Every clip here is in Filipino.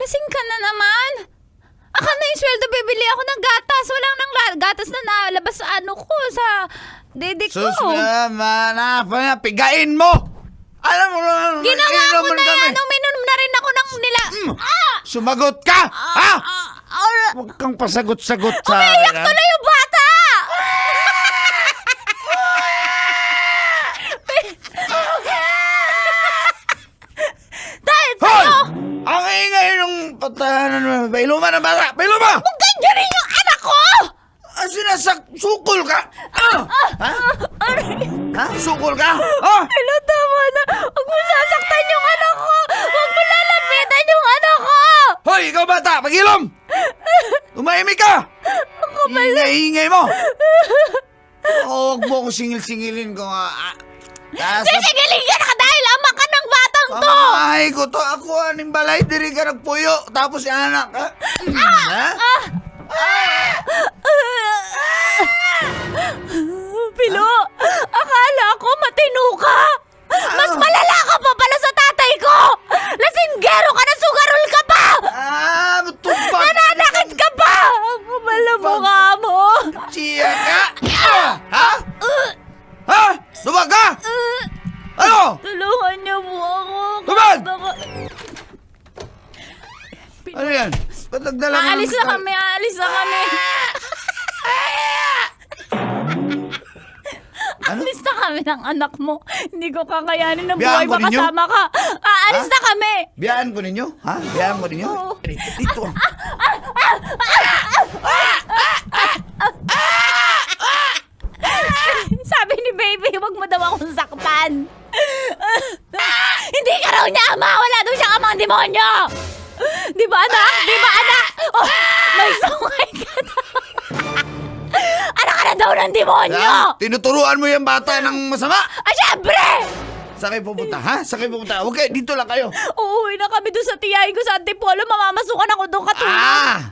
Lasing ka na naman. Aka na yung sweldo, bibili ako ng gatas. Walang nang gatas na nalabas sa ano ko, sa dede ko. Sus na, pigain mo! Alam mo naman, Ginawa ko na yan. Uminom na rin ako ng nila. Sumagot ka! Ha? Huwag kang pasagot-sagot sa akin. Umiyak tuloy yung bata! Dahil Hoy! sa'yo! Ang ingay nung patahanan mo. Pailuma na bata! Pailuma! Huwag ganyan rin yung anak ko! Sukol ka! Ha? Ha? Sukol ka? Ha? Hello, tama na. Huwag mo sasaktan yung anak ko. Huwag mo lalapitan yung anak ko. Hoy, ikaw bata! Pag-ilom! Umahimik ka! Ingay-ingay mo! Huwag mo ko singil-singilin ko nga. Sisigiling ka na dahil ama ka ng batang to. Ay ko to. Ako aning balay. Diri ka nagpuyo. Tapos yung anak. Ha? Pilo, akala ko matino ka. Mas malala ka pa pala sa tatay ko. Lasinggero ka na, sugarol ka pa. Matupag. Nananakit ka pa. Ang kapal na mukha mo. Siya ka. Ha? Ha? Tubag ka? Ano? Tulungan niyo po ako. Tubag! Baka- Ano yan? Ba't nagdala ka ng- Aalis na kami, aalis na kami. Ano? Aalis na kami ng anak mo. Hindi ko kakayanin ng Biyaan buhay ko ninyo? makasama ka. Aalis Ha? na kami. Biyaan ko ninyo? Ha? Biyaan ko ninyo? Oo. Dito. Sabi ni baby, wag mo daw akong saktan. Hindi ka raw niya ama. Wala daw siyang amang demonyo. Di ba anak? Di ba anak? Oh, may sungay ka na. Anak ka na daw ng demonyo. Ha? Tinuturuan mo yung bata ng masama? Syempre! Saan kayo pupunta? Ha? Saan kayo pupunta? Huwag kayo. Dito lang kayo. Uuwi na kami doon sa tiyahin ko sa Antipolo. Mamamasukan ako doon katulog.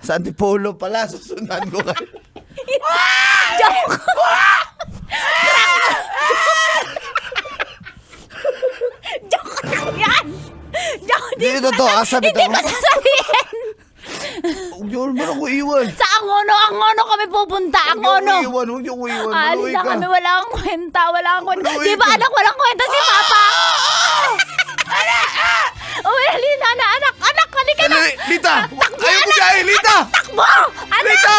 Sa Antipolo pala. Susundan ko kayo. Joke! Joke lang yan! Joke, Dito to. Sabi hindi ko sasabihin! Huwag niyo naman ako iwan. Sa Angono kami pupunta, Angono! Huwag niyo ko iwan. Alis Maluwi na ka. kami, wala kang kwenta, wala kang kwenta. Maluwi Di ba ka. anak, walang kwenta si Papa? Uy, halina na, anak, halika na! Lita! Takbo, Ayaw ko anak! biyahe! Lita! Takbo! Anak! Lita!